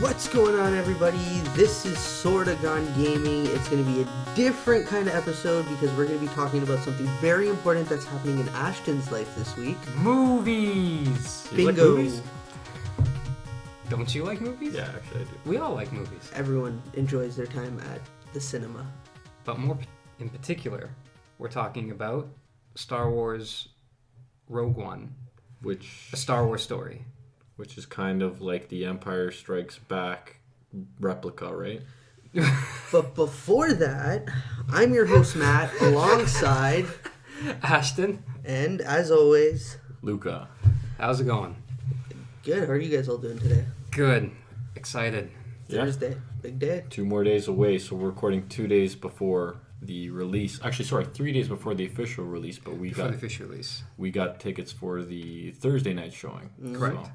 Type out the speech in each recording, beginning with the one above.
What's going on, everybody? This is Sorta Gone Gaming. It's going to be a different kind of episode because we're going to be talking about something very important that's happening in Ashton's life this week. Movies! Bingo! Like movies? Don't you like movies? Yeah, actually I do. We all like movies. Everyone enjoys their time at the cinema. But more in particular, we're talking about Star Wars Rogue One, a Star Wars story. Which is kind of like the Empire Strikes Back replica, right? But before that, I'm your host, Matt, alongside Ashton. And, as always, Luca. How's it going? Good. How are you guys all doing today? Good. Excited. Yeah. Thursday. Big day. 2 more days away, so we're recording 2 days before the release. Actually, sorry, 3 days before the official release, but Before the official release. we got tickets for the Thursday night showing. Correct. So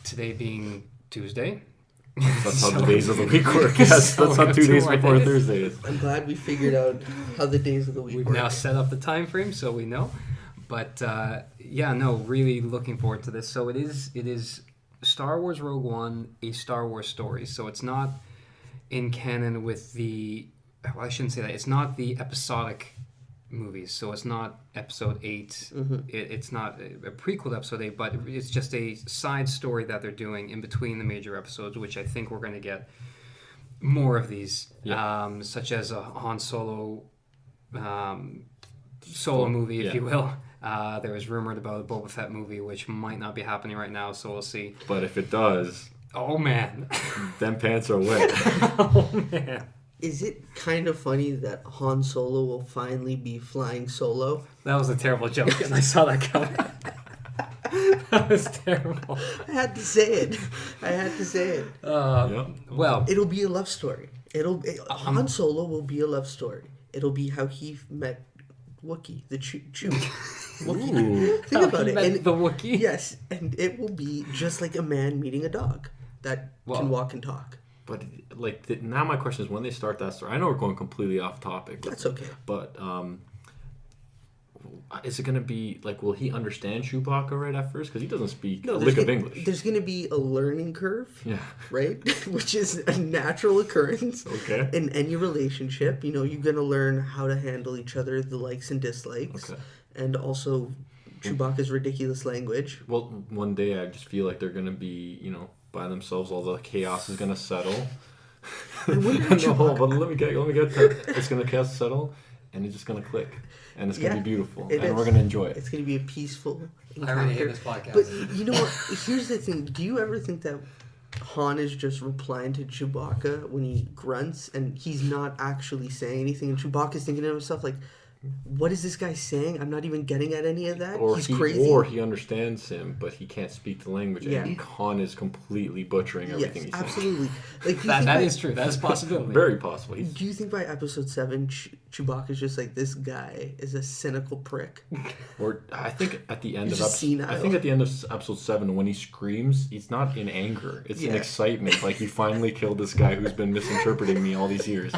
Today being Tuesday. that's how the days of the week work. Yes, So that's how 2 days more before days. Thursday is. I'm glad we figured out how the days of the week We've work. now set up the time frame, so we know. But really looking forward to this. So it is Star Wars Rogue One, a Star Wars story. So it's not in canon with the. Well, I shouldn't say that. It's not the episodic movies. So it's not Episode 8. Mm-hmm. It's not a prequel to Episode 8, but it's just a side story that they're doing in between the major episodes, which I think we're going to get more of these, such as a Han Solo solo movie, if you will. There was rumored about a Boba Fett movie, which might not be happening right now, so we'll see. But if it does, oh man, them pants are wet. oh man. Is it kind of funny that Han Solo will finally be flying solo? That was a terrible joke, and I saw that coming. That was terrible. I had to say it. Well, It'll be a love story. Han Solo will be a love story. It'll be how he met Wookiee, the Chew. Wookiee. Ooh. Think about it. And the Wookiee. yes, and it will be just like a man meeting a dog that can walk and talk. But now my question is, when they start that story, I know we're going completely off topic. That's okay. But is it going to be like, will he understand Chewbacca right at first? Because he doesn't speak a lick of English. There's going to be a learning curve, Yeah. right? Which is a natural occurrence Okay. in any relationship. You know, you're going to learn how to handle each other, the likes and dislikes, and also Chewbacca's ridiculous language. Well, one day I just feel like they're going to be, by themselves. All the chaos is going to settle. But let me get to it's going to settle, and it's just going to click, and it's going to be beautiful, and we're going to enjoy it. It's going to be a peaceful encounter. I already hate this podcast. But you know what? Here's the thing. Do you ever think that Han is just replying to Chewbacca when he grunts, and he's not actually saying anything, and Chewbacca's thinking to himself, like, what is this guy saying? I'm not even getting at any of that. He's crazy. Or he understands him, but he can't speak the language, and Han is completely butchering everything he's saying. Absolutely. Like, that is true. That is a possibility. Very possible. Do you think by episode 7, Chewbacca's just like, this guy is a cynical prick? Or I think at the end of episode 7, when he screams, it's not in anger; it's in excitement. Like, he finally killed this guy who's been misinterpreting me all these years,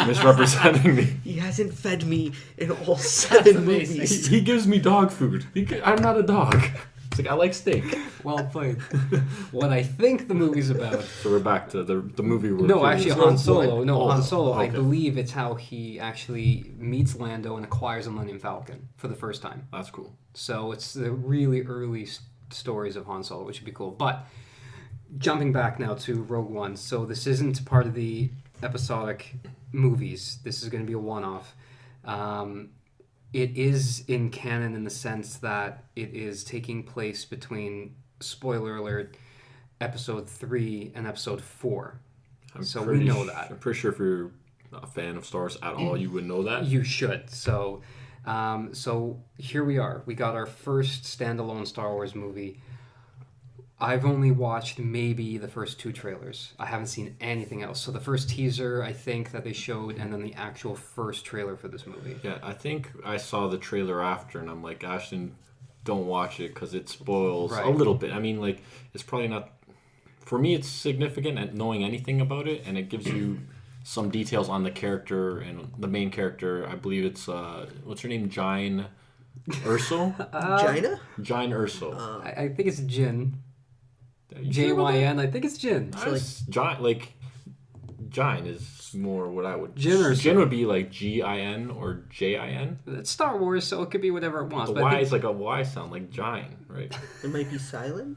misrepresenting me. He hasn't fed me in all 7 movies. He gives me dog food. I'm not a dog. It's like, I like steak. Well played. What I think the movie's about. So we're back to the movie. Han Solo. Han Solo. Okay. I believe it's how he actually meets Lando and acquires a Millennium Falcon for the first time. That's cool. So it's the really early stories of Han Solo, which would be cool. But jumping back now to Rogue One. So this isn't part of the episodic movies. This is going to be a one-off. It is in canon in the sense that it is taking place between, spoiler alert, Episode 3 and Episode 4. We know that. I'm pretty sure if you're a fan of Star Wars at all, you would know that. You should. So here we are. We got our first standalone Star Wars movie. I've only watched maybe the first 2 trailers. I haven't seen anything else. So the first teaser, I think, that they showed, and then the actual first trailer for this movie. Yeah, I think I saw the trailer after, and I'm like, Ashton, don't watch it because it spoils a little bit. I mean, like, it's probably not... For me, it's significant at knowing anything about it, and it gives you some details on the character and the main character. I believe it's, what's her name? Jyn Erso? Gina? Jyn Erso. I think it's Jin. JYN. I think it's Jin. So Jin is more what I would. Jin would be like GIN or JIN. It's Star Wars, so it could be whatever it wants. The Y is like a Y sound, like Jin, right? It might be silent.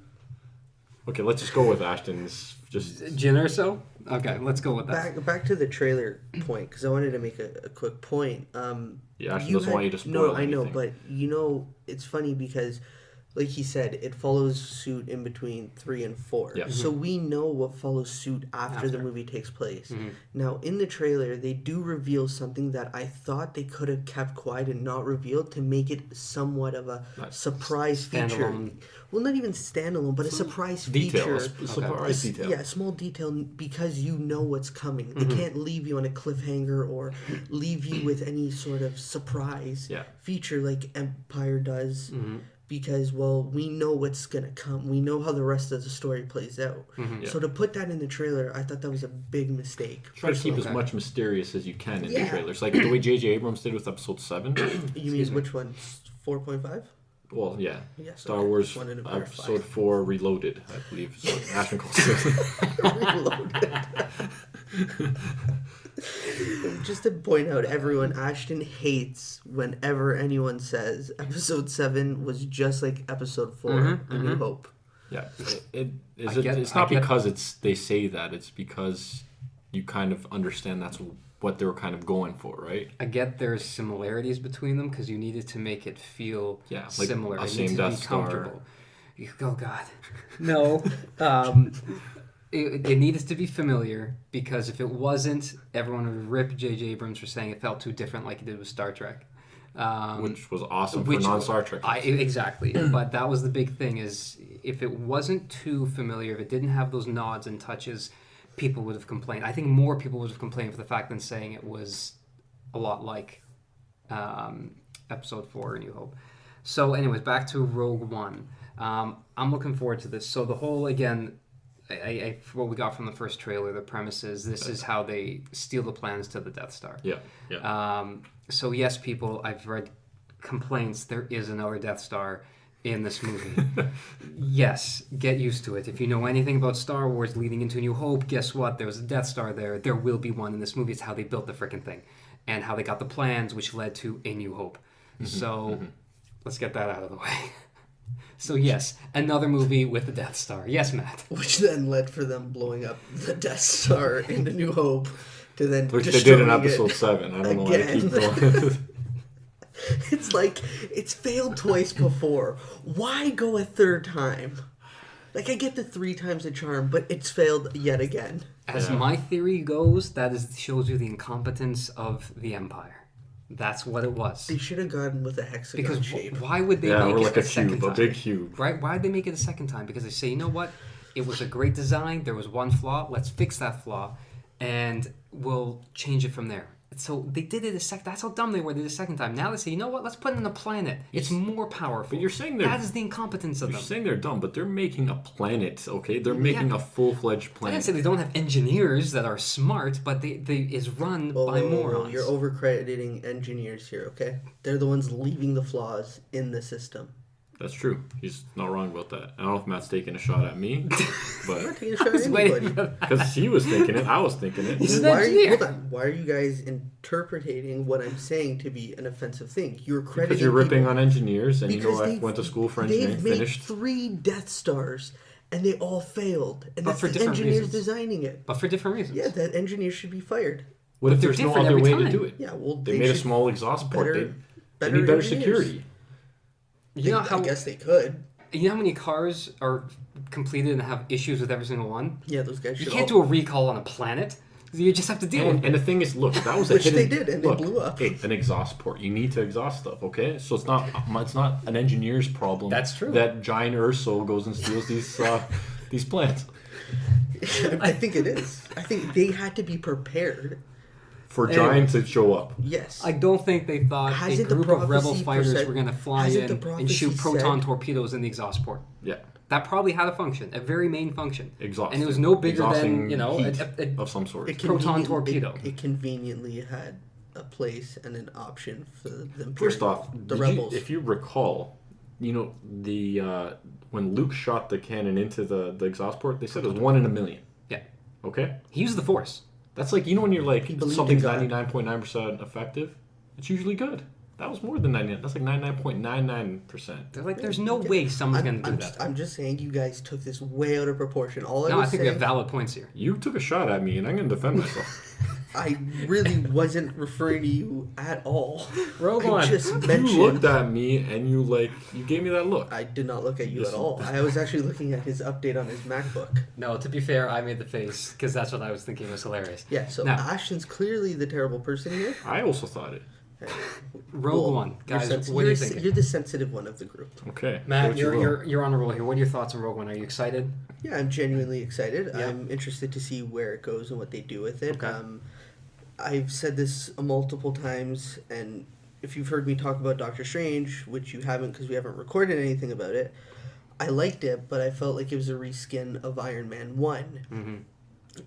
Okay, let's just go with Ashton's. Just Jin or so. Okay, let's go with that. Back to the trailer point, because I wanted to make a quick point. Yeah, Ashton doesn't want you to spoil anything. I know, but it's funny because, like he said, it follows suit in between 3 and 4. Yeah. So we know what follows suit after the movie takes place. Mm-hmm. Now, in the trailer, they do reveal something that I thought they could have kept quiet and not revealed to make it somewhat of a surprise feature. Well, not even standalone, but a surprise feature. A surprise detail. Yeah, a small detail because you know what's coming. They can't leave you on a cliffhanger or leave you with any sort of surprise feature like Empire does. Mm-hmm. Because, we know what's going to come. We know how the rest of the story plays out. Mm-hmm. So to put that in the trailer, I thought that was a big mistake. Try to keep as much mysterious as you can in the trailers. Like the way J.J. Abrams did with Episode 7. You mean which one? 4.5? Well, yeah. Star Wars Episode 4 Reloaded, I believe. So Ashton calls it. Reloaded. Just to point out, everyone, Ashton hates whenever anyone says Episode 7 was just like Episode 4, A New Hope. Yeah. It's not because they say that. It's because you kind of understand that's what they were kind of going for, right? I get there's similarities between them because you needed to make it feel similar. A it same needs to Death be comfortable. Oh, God. No. It needed to be familiar because if it wasn't, everyone would rip J.J. Abrams for saying it felt too different like he did with Star Trek. Which was awesome for non-Star Trek. Exactly. But that was the big thing is if it wasn't too familiar, if it didn't have those nods and touches, people would have complained. I think more people would have complained for the fact than saying it was a lot like Episode 4, A New Hope. So anyways, back to Rogue One. I'm looking forward to this. So the whole, again... what we got from the first trailer, the premise is this is how they steal the plans to the Death Star. Yeah. So yes, people, I've read complaints there is another Death Star in this movie. Yes, get used to it. If you know anything about Star Wars leading into New Hope, guess what? There was a Death Star there. There will be one in this movie. It's how they built the frickin' thing. And how they got the plans, which led to A New Hope. So let's get that out of the way. So yes, another movie with the Death Star. Yes, Matt. Which then led for them blowing up the Death Star in The New Hope to then which they did in Episode 7. I don't know why they keep going. It's like, it's failed twice before. Why go a third time? Like, I get the 3 times the charm, but it's failed yet again. As my theory goes, shows you the incompetence of the Empire. That's what it was. They should have gone with a hexagon shape. Why would they make like it a second time? A big cube. Right? Why did they make it a second time? Because they say, you know what? It was a great design. There was one flaw. Let's fix that flaw, and we'll change it from there. So they did it a second. That's how dumb they were. They did it a second time. Now they say, you know what? Let's put it in a planet. It's more powerful. But you're saying that is the incompetence of them. You're saying they're dumb, but they're making a planet. Okay, they're making a full-fledged planet. I didn't say they don't have engineers that are smart, but they is run by morons. You're overcrediting engineers here. Okay, they're the ones leaving the flaws in the system. That's true. He's not wrong about that. I don't know if Matt's taking a shot at me, but I'm not taking a shot at anybody. Because he was thinking it, I was thinking it. Why are you guys interpreting what I'm saying to be an offensive thing? You're crediting because you're ripping on engineers, and you know I went to school for engineering. They've made 3 Death Stars, and they all failed. And that's the engineers designing it. But for different reasons. Yeah, that engineer should be fired. What if there's no other way to do it? Yeah, well, they made a small exhaust port. They need better security. You know how, I guess they could. You know how many cars are completed and have issues with every single one? Yeah, those guys should. You can't do a recall on a planet. You just have to deal with it. And the thing is, look, that was which they did, and they blew up. Hey, an exhaust port. You need to exhaust stuff, okay? So it's not an engineer's problem. That's true. That giant Urso goes and steals these plants. I think it is. I think they had to be prepared. For Giant to show up. Yes. I don't think they thought a group of rebel fighters were going to fly in and shoot proton torpedoes in the exhaust port. Yeah. That probably had a function, a very main function. Exhaust. And it was no bigger than, of some sort. A proton torpedo. It conveniently had a place and an option for them. First off, the rebels. If you recall, the when Luke shot the cannon into the exhaust port, they said it was 1 in a million. Yeah. Okay. He used the Force. That's like when you're like believed something's in God. 99.9% effective. It's usually good. That was more than 99. That's like 99.99%. They're like, there's no way someone's going to do that. I'm just saying you guys took this way out of proportion. I think we have valid points here. You took a shot at me, and I'm going to defend myself. I really wasn't referring to you at all. Rogue I One, just you mentioned. looked at me, and you gave me that look. I did not look at you Yes. at all. I was actually looking at his update on his MacBook. No, to be fair, I made the face because that's what I was thinking was hilarious. Yeah, so Now- Ashton's clearly the terrible person here. I also thought it. Rogue One, guys, you're what are you thinking? You're the sensitive one of the group. Okay. Matt, what you will. you're on a roll here. What are your thoughts on Rogue One? Are you excited? Yeah, I'm genuinely excited. Yeah. I'm interested to see where it goes and what they do with it. Okay. I've said this multiple times, and if you've heard me talk about Doctor Strange, which you haven't because we haven't recorded anything about it, I liked it, but I felt like it was a reskin of Iron Man 1. Mm-hmm.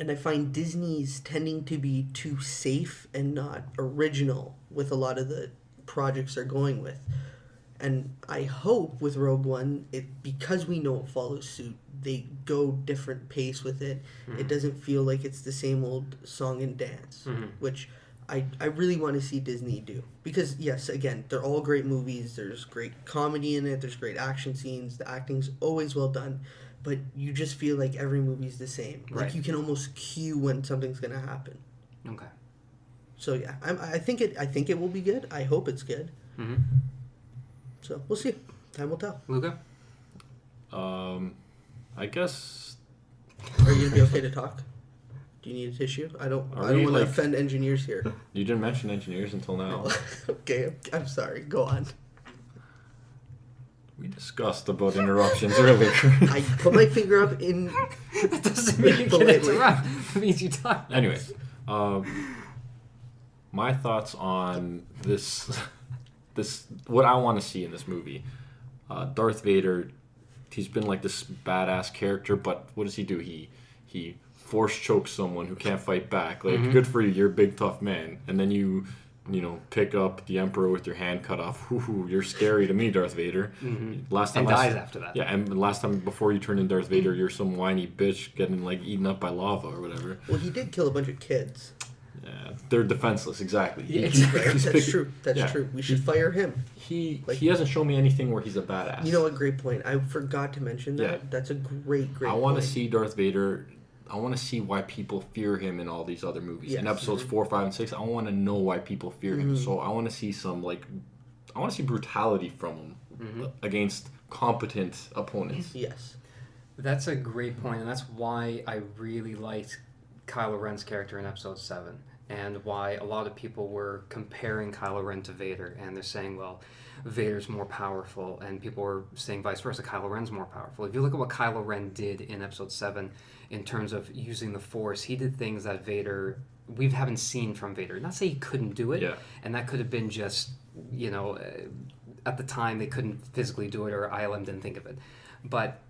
And I find Disney's tending to be too safe and not original with a lot of the projects they're going with. And I hope with Rogue One, because we know it follows suit, they go different pace with it. Mm-hmm. It doesn't feel like it's the same old song and dance, Mm-hmm. which I really want to see Disney do. Because, yes, again, they're all great movies. There's great comedy in it. There's great action scenes. The acting's always well done. But you just feel like every movie's the same. Like, Right. you can almost cue when something's going to happen. Okay. So, yeah, I think it will be good. I hope it's good. Mm-hmm. So, we'll see. Time will tell. Luca? I guess. Are you going to be okay to talk? Do you need a tissue? I don't Are want we, to like- offend engineers here. You didn't mention engineers until now. Okay, I'm sorry. Go on. We discussed about interruptions earlier. I put my finger up in... That doesn't mean you can Politely. interrupt. It means you talk. Anyways, my thoughts on this what I want to see in this movie. Darth Vader, he's been like this badass character, but what does he do? He force chokes someone who can't fight back. Like, good for you, you're a big tough man. And then you pick up the Emperor with your hand cut off. Hoo-hoo, you're scary to me, Darth Vader. Last time And I dies after that. Yeah, and last time before you turn in Darth Vader, you're some whiny bitch getting like eaten up by lava or whatever. Well, he did kill a bunch of kids. Yeah, they're defenseless, exactly. Yeah, He- exactly. Right? he's That's pick- true. That's yeah. true. We should fire him. He Like- he hasn't shown me anything where he's a badass. You know what? Great point. I forgot to mention that. Yeah. That's a great I want point. to see Darth Vader. I want to see why people fear him in all these other movies. In Yes. episodes 4, 5, and 6, I want to know why people fear him. So I want to see I want to see brutality from him against competent opponents. Yes. That's a great point, and that's why I really liked Kylo Ren's character in Episode 7, and why a lot of people were comparing Kylo Ren to Vader, and they're saying, well, Vader's more powerful, and people were saying vice versa, Kylo Ren's more powerful. If you look at what Kylo Ren did in Episode 7 in terms of using the Force, he did things that we haven't seen from Vader. Not say he couldn't do it, Yeah. and that could have been just, at the time they couldn't physically do it, or ILM didn't think of it. But,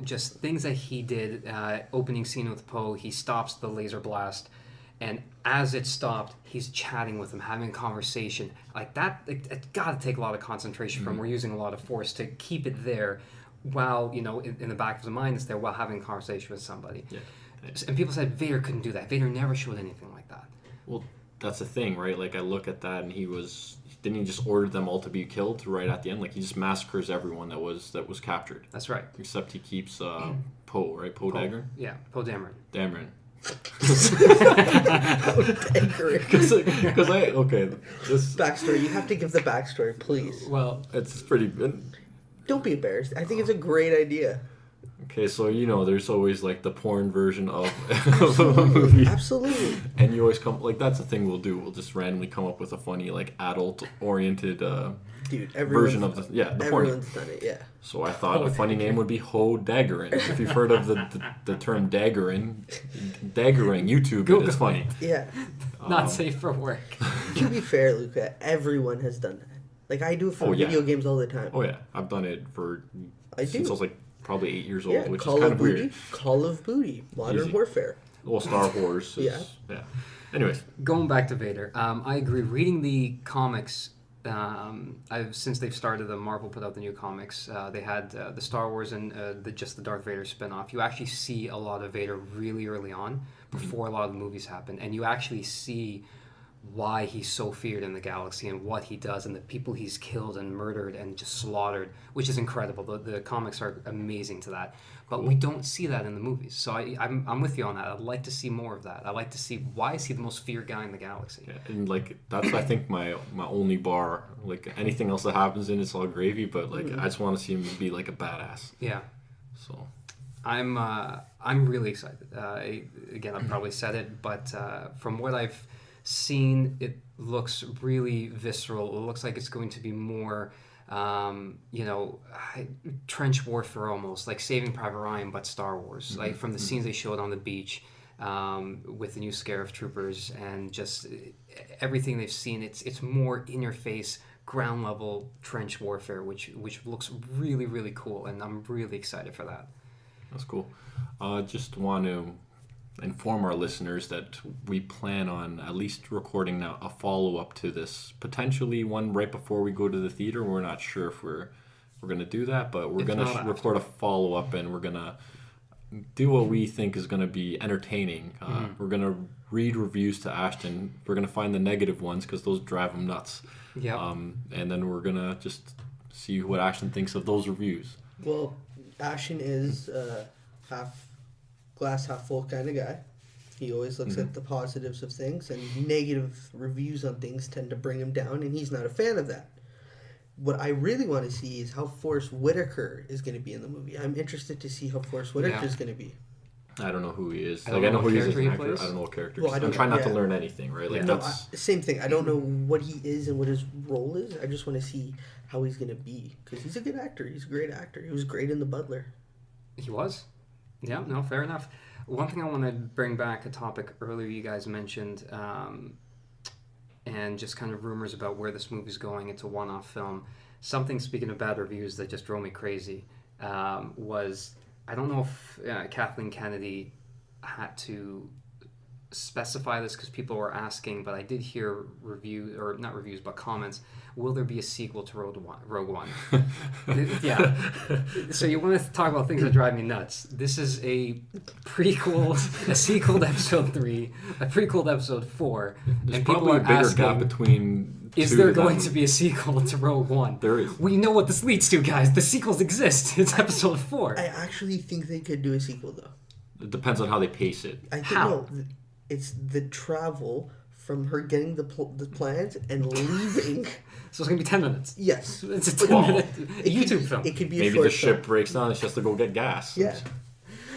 just things that he did, opening scene with Poe, he stops the laser blast, and as it stopped, he's chatting with him, having a conversation. Like that, it's got to take a lot of concentration from. We're using a lot of force to keep it there while, in the back of the mind, it's there while having a conversation with somebody. Yeah. And people said Vader couldn't do that. Vader never showed anything like that. Well, that's the thing, right? Like, I look at that, and didn't he just order them all to be killed right at the end? Like, he just massacres everyone that was captured. That's right. Except he keeps Poe, right? Poe Dameron? Yeah, Poe Dameron. Dameron. This Backstory. You have to give the backstory, please. Well, it's pretty. Don't be embarrassed. I think it's a great idea. Okay, so there's always like the porn version of a movie, Absolutely. and you always that's the thing we'll do. We'll just randomly come up with a funny like adult-oriented Dude, version of the porn. everyone's done it, yeah. So I thought a funny name would be Ho Daggerin. If you've heard of the term daggering, YouTube, it's funny. Yeah. not safe for work. To be fair, Luca, everyone has done that. Like, I do it for video games all the time. Oh yeah, I've done it since I was like probably 8 years old, Yeah, which Call is kind of of Booty, weird. Call of Booty, Modern Easy. Warfare. Well, Star Wars. Yeah. Anyways, Going back to Vader, I agree. Reading the comics since they've started, the Marvel put out the new comics. They had the Star Wars and just the Darth Vader spinoff. You actually see a lot of Vader really early on, before a lot of the movies happen, and you actually see why he's so feared in the galaxy and what he does and the people he's killed and murdered and just slaughtered, which is incredible. The comics are amazing to that, but we don't see that in the movies. So I'm with you on that. I'd like to see more of that. I'd like to see, why is he the most feared guy in the galaxy? Yeah, and like that's I think my only bar. Like anything else that happens in it's all gravy, but like I just want to see him be like a badass. Yeah. So I'm really excited. Again, I've probably said it, but from what I've seen, it looks really visceral. It looks like it's going to be more, trench warfare almost, like Saving Private Ryan, but Star Wars. Like from the scenes they showed on the beach with the new Scarif troopers and just everything they've seen, it's more in your face, ground level trench warfare, which looks really, really cool, and I'm really excited for that. That's cool. Just want to inform our listeners that we plan on at least recording now a follow-up to this, potentially one right before we go to the theater. We're not sure if we're going to do that, but we're going to record a follow-up, and we're going to do what we think is going to be entertaining. We're going to read reviews to Ashton. We're going to find the negative ones because those drive him nuts. Yeah. And then we're going to just see what Ashton thinks of those reviews. Well, Ashton is half glass half full kind of guy. He always looks at the positives of things, and negative reviews on things tend to bring him down, and he's not a fan of that. What I really want to see is how Forrest Whitaker is going to be in the movie. I'm interested to see how Forrest Whitaker is going to be. I don't know who he is. I I know who he is as an actor. plays. I don't know what character. Well, I'm trying not to learn anything, right? Like same thing. I don't know what he is and what his role is. I just want to see how he's going to be, because he's a good actor. He's a great actor. He was great in The Butler. He was. Yeah, no, fair enough. One thing I want to bring back, a topic earlier you guys mentioned, and just kind of rumors about where this movie's going. It's a one-off film. Something, speaking of bad reviews, that just drove me crazy was, I don't know if Kathleen Kennedy had to specify this because people were asking, but I did hear reviews, or not reviews, but comments. Will there be a sequel to Rogue One? Yeah. So you want to talk about things that drive me nuts. This is a prequel, a sequel to Episode 3, a prequel to Episode 4. There's and probably people are a bigger asking, gap between is there going to be a sequel to Rogue One? There is. We know what this leads to, guys. The sequels exist. It's Episode 4. I actually think they could do a sequel, though. It depends on how they pace it. I think How? no, it's the travel from her getting the plans and leaving. So it's going to be 10 minutes. Yes. It's a 10-minute YouTube film. It could be a Maybe short the ship film. breaks down and she has to go get gas. Yeah.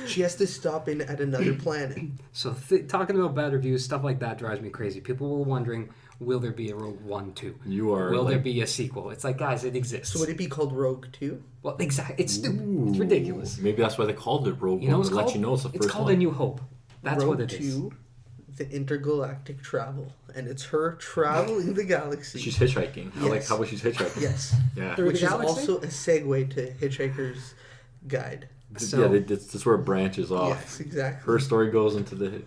She has to stop in at another planet. So talking about bad reviews, stuff like that drives me crazy. People were wondering, will there be a Rogue One 2? Will there be a sequel? It's like, guys, it exists. So would it be called Rogue 2? Well, exactly. It's stupid. It's ridiculous. Maybe that's why they called it Rogue One, to let you know it's the first one. It's called A New Hope. That's Rogue what it is. 2, the intergalactic travel. And it's her traveling the galaxy. She's hitchhiking. I like how she's hitchhiking. Yes. Yeah. Through Which the is galaxy? also a segue to Hitchhiker's Guide. So, yeah, that's where it branches off. Yes, exactly. Her story goes into the...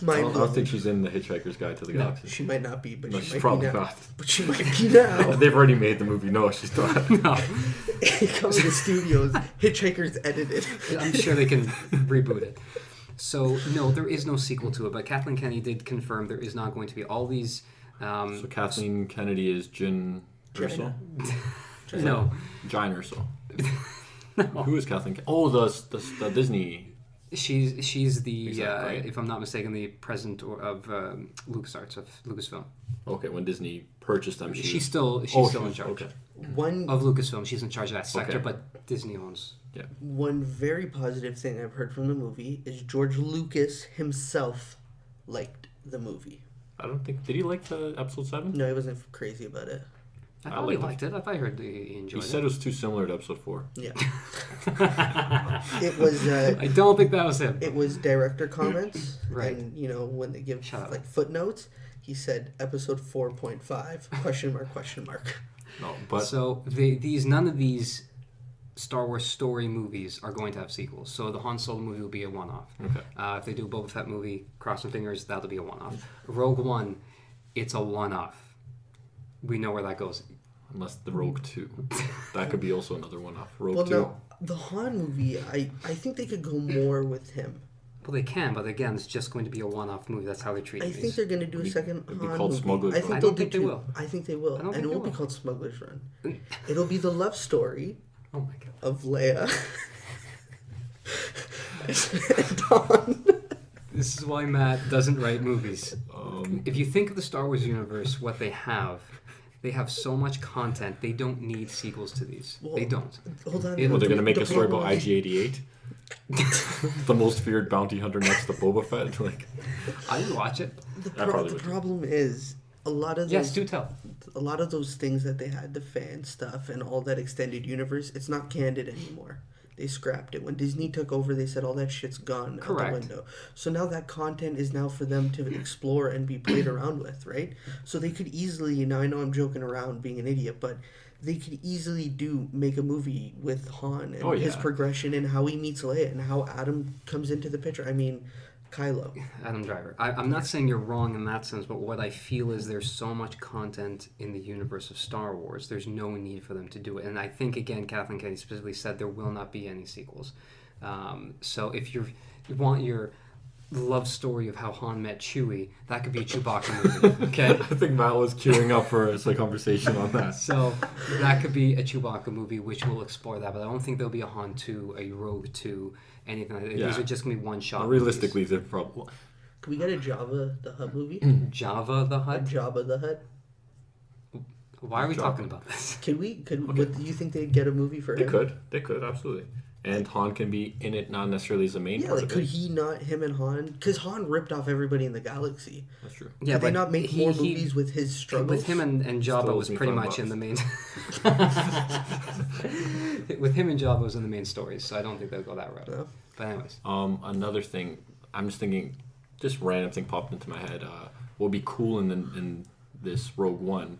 I don't think she's in the Hitchhiker's Guide to the Galaxy. She might not be, but No, she she's might probably be now. not. But she might be now. They've already made the movie. No, she's not. no, Coming to studios, Hitchhiker's edited. I'm sure they can reboot it. So, no, there is no sequel to it, but Kathleen Kennedy did confirm there is not going to be all these... So Kathleen Kennedy is Jyn Erso? No. Jyn Erso. Who is Kathleen Kennedy? Oh, the Disney... She's the, Exactly. if I'm not mistaken, the president of LucasArts, of Lucasfilm. Okay, when Disney purchased them, She's still in charge Okay. One of Lucasfilm. She's in charge of that sector, Okay. but Disney owns. Yeah. One very positive thing I've heard from the movie is George Lucas himself liked the movie. I don't think... Did he like the episode 7? No, he wasn't crazy about it. I thought he liked it. I thought I heard he enjoyed He it. said it was too similar to episode 4. Yeah. It was... I don't think that was him. It was director comments, Right. And when they give Shut up. like footnotes, he said episode 4.5 question mark. No, but... So none of these Star Wars story movies are going to have sequels. So the Han Solo movie will be a one-off. Okay. If they do a Boba Fett movie, cross some fingers, that'll be a one-off. Rogue One, it's a one-off. we know where that goes. Unless the Rogue 2. That could be also another one off. Rogue Well, 2. no, the Han movie, I think they could go more with him. Well, they can, but again, it's just going to be a one-off movie. That's how they're treating I these. think they're going to do a second It'd be Han called movie. Smuggler's I Run. think I they'll don't do think they two. will. I think they will. I don't And think it they won't be will. called Smuggler's Run. It'll be the love story Oh my god. of Leia and Han. This is why Matt doesn't write movies. Um, If you think of the Star Wars universe, what they have so much content. They don't need sequels to these. Well, they don't. Hold on. well, they're going to make The a story about problem- IG-88. The most feared bounty hunter next to Boba Fett. Like, I would watch it. The, I probably the would. problem is a lot of those, Yes, do tell. a lot of those things that they had, the fan stuff and all that extended universe, it's not candid anymore. They scrapped it. When Disney took over, they said all that shit's gone Correct. out the window. So now that content is now for them to explore and be played around with, right? So they could easily, now I know I'm joking around being an idiot, but they could easily make a movie with Han and his progression and how he meets Leia and how Adam comes into the picture. I mean, Kylo. Adam Driver. I'm not saying you're wrong in that sense, but what I feel is there's so much content in the universe of Star Wars, there's no need for them to do it. And I think, again, Kathleen Kennedy specifically said there will not be any sequels. So if you want your love story of how Han met Chewie, that could be a Chewbacca movie, okay? I think Matt was queuing up for a conversation on that. So that could be a Chewbacca movie, which will explore that. But I don't think there'll be a Han 2, a Rogue 2, anything like that. Yeah. These are just going to be one-shot Realistically, they're probably... Can we get a Jabba the Hutt movie? movies. Jabba the A Hutt? Jabba the Hutt? Why are we Jabba. talking about this? Do you think they'd get a movie for They him? They could, absolutely. And Han can be in it, not necessarily as a main Yeah, part like of could it. he not, him and Han? Because Han ripped off everybody in the galaxy. That's true. Yeah, Could they but not make more movies with his struggles? With him and Jabba Still was owes me pretty $5 much in the main. With him and Jabba was in the main stories, so I don't think they'll go that route. No. But anyways, Another thing, I'm just thinking, just random thing popped into my head. What would be cool in this Rogue One?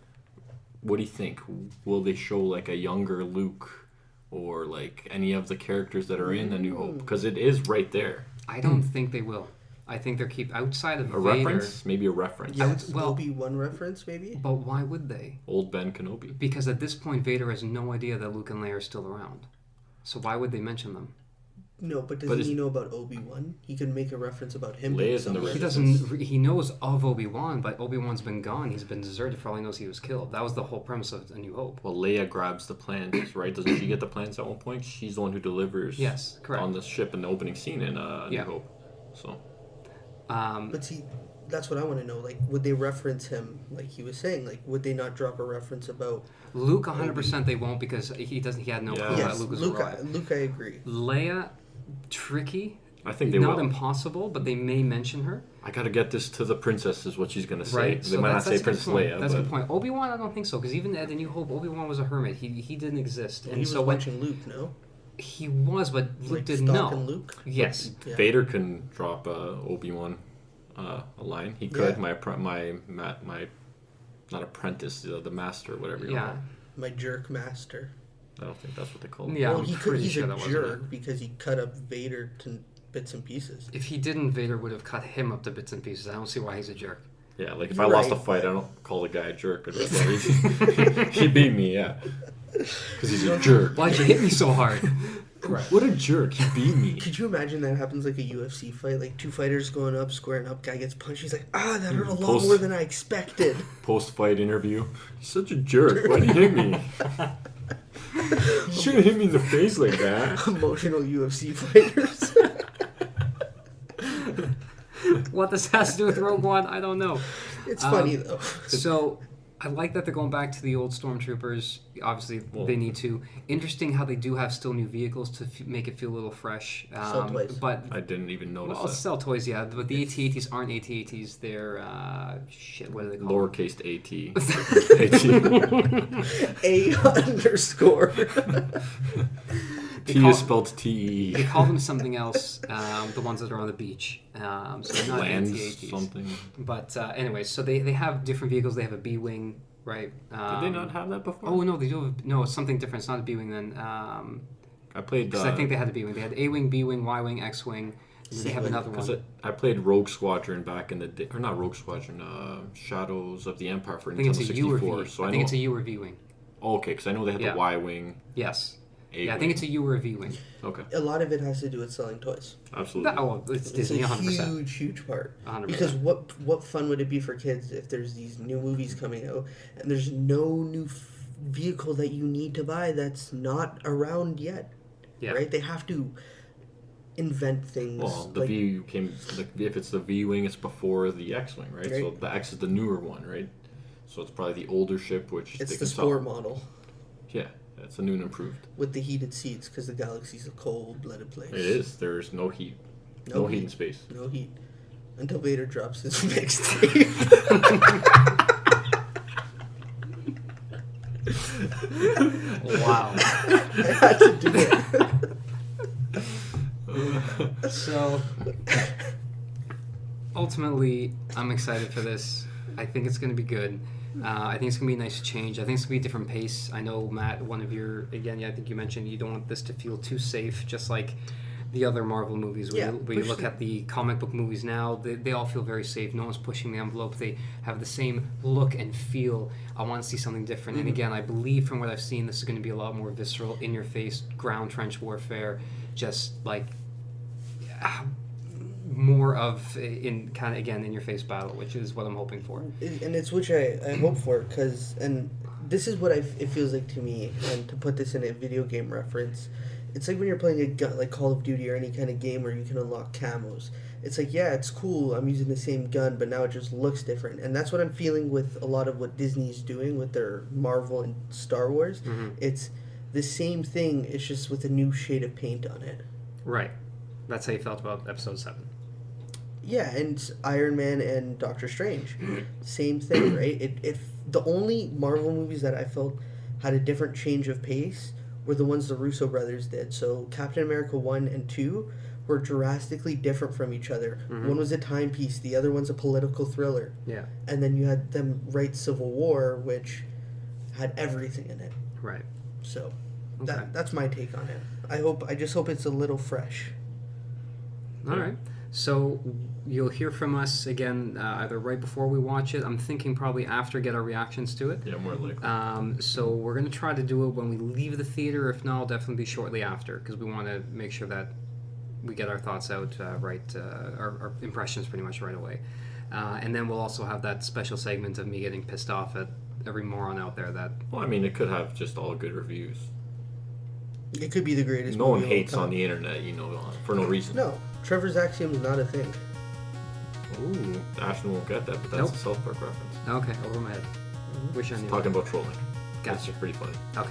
What do you think? Will they show like a younger Luke, or like any of the characters that are in A New Hope? Because it is right there. I don't think they will. I think they're keep outside of A Vader. reference, maybe a reference. Yes, well- there'll be one reference, maybe. But why would they? Old Ben Kenobi. Because at this point, Vader has no idea that Luke and Leia are still around. So why would they mention them? No, but But doesn't is- he know about Obi-Wan? He can make a reference about him. Leia's being in the somewhere. He doesn't. He knows of Obi-Wan, but Obi-Wan's been gone. He's been deserted. For all he knows, he was killed. That was the whole premise of A New Hope. Well, Leia grabs the plans, right? Doesn't she get the plans at one point? She's the one who delivers. Yes, correct. On the ship in the opening scene in A New Yeah. Hope. So But see, that's what I want to know. Like, would they reference him? Like he was saying, like, would they not drop a reference about? Luke, 100% they won't because he doesn't. He had no Yeah. clue that Yes, Luke was Luke. alive. Luke, I agree. Leia, tricky. I think they Not will. impossible, but they may mention her. I gotta get this to the princess, is what she's gonna say. Right. They might not say that's a good Princess point. Leia, That's a but good point. Obi-Wan, I don't think so, because even at A New Hope, Obi-Wan was a hermit. He didn't exist, and He was so when watching Luke. No, he was, but Luke like didn't know. stalking Luke. Yes. Yeah. Vader can drop Obi-Wan a line. He could. Yeah. My not apprentice, the master, whatever you Yeah. call him. My jerk master. I don't think that's what they call him. Yeah, well, I'm he could. pretty He's sure a that wasn't jerk because he cut up Vader to bits and pieces. If he didn't, Vader would have cut him up to bits and pieces. I don't see why he's a jerk. Yeah, like if You're I lost a right, fight, I but- don't call the guy a jerk. I'd be like, well, he beat me, yeah. Because he's a jerk. Why'd you hit me so hard? What a jerk! He beat me. Could you imagine that happens like a UFC fight? Like two fighters going up, squaring up, guy gets punched. He's like, that hurt a lot Post- more than I expected. Post-fight interview. He's such a jerk. Why'd he hit me? You shouldn't hit me in the face like that. Emotional UFC fighters. What this has to do with Rogue One, I don't know. It's funny though. So I like that they're going back to the old stormtroopers. Obviously, they need to. Interesting how they do have still new vehicles to make it feel a little fresh. Sell toys. But I didn't even notice well, that. sell toys, yeah. But the AT-ATs aren't AT-ATs. They're what are they called? Lowercase AT. A underscore. T is spelled T-E. They call them something else. The ones that are on the beach. So they're not Lands AT-ATs. something. But anyways, so they have different vehicles. They have a B-wing, right? Did they not have that before? Oh no, they do. No, it's something different. It's not a B-wing then. I played. Because I think they had the B-wing. They had A-wing, B-wing, Y-wing, X-wing. They have another Because one. I played Rogue Squadron back in the day, or not Rogue Squadron, Shadows of the Empire for I think Nintendo it's a U 64. or V. So I think it's a U or V wing. Oh, okay, because I know they had Yeah. the Y-wing. Yes. A-wing. Yeah, I think it's a U or a V wing. Okay, A lot of it has to do with selling toys. absolutely. Oh, it's Disney, it's a 100%. huge part. 100%. Because what fun would it be for kids if there's these new movies coming out and there's no new vehicle that you need to buy that's not around yet, Yeah. right? They have to invent things. Well, the like, V came. If it's the V-wing, it's before the X-wing, right? Right. So the X is the newer one, right? So it's probably the older ship, which it's they the can sport sell. model Yeah, it's a new and improved. with the heated seats because the galaxy's a cold-blooded place. It is. There's no heat. No heat in space. No heat. Until Vader drops his mixtape. Wow. I had to do it. So, ultimately, I'm excited for this. I think it's going to be good. I think it's going to be a nice change. I think it's going to be a different pace. I know, Matt, one of your, again, yeah, I think you mentioned you don't want this to feel too safe, just like the other Marvel movies. When you look at the comic book movies now, they all feel very safe. No one's pushing the envelope. They have the same look and feel. I want to see something different. And again, I believe from what I've seen, this is going to be a lot more visceral, in-your-face, ground trench warfare, just like more of in kind of again in your face battle, which is what I'm hoping for. And it's which I hope for, because and this is what it feels like to me. And to put this in a video game reference, it's like when you're playing a gun like Call of Duty or any kind of game where you can unlock camos. It's like, yeah, it's cool, I'm using the same gun, but now it just looks different. And that's what I'm feeling with a lot of what Disney's doing with their Marvel and Star Wars. It's the same thing, it's just with a new shade of paint on it. Right. That's how you felt about Episode 7. Yeah, and Iron Man and Doctor Strange, same thing, right? The only Marvel movies that I felt had a different change of pace were the ones the Russo brothers did. So Captain America 1 and 2 were drastically different from each other. One was a timepiece, the other one's a political thriller. Yeah. And then you had them write Civil War, which had everything in it. Right. So Okay. that's my take on it. I just hope it's a little fresh. All right. So you'll hear from us again either right before we watch it. I'm thinking probably after, get our reactions to it. Yeah, more likely. So we're going to try to do it when we leave the theater. If not, it'll definitely be shortly after, because we want to make sure that we get our thoughts out our impressions pretty much right away. And then we'll also have that special segment of me getting pissed off at every moron out there that... Well, I mean, it could have just all good reviews. It could be the greatest No movie one of all hates time. on the internet, for no reason. No, Trevor's Axiom is not a thing. Ooh, Ashton won't get that, but that's Nope. a South Park reference. Okay, over my head. Wish I knew. Talking about trolling. Gotcha. That's pretty funny. Okay.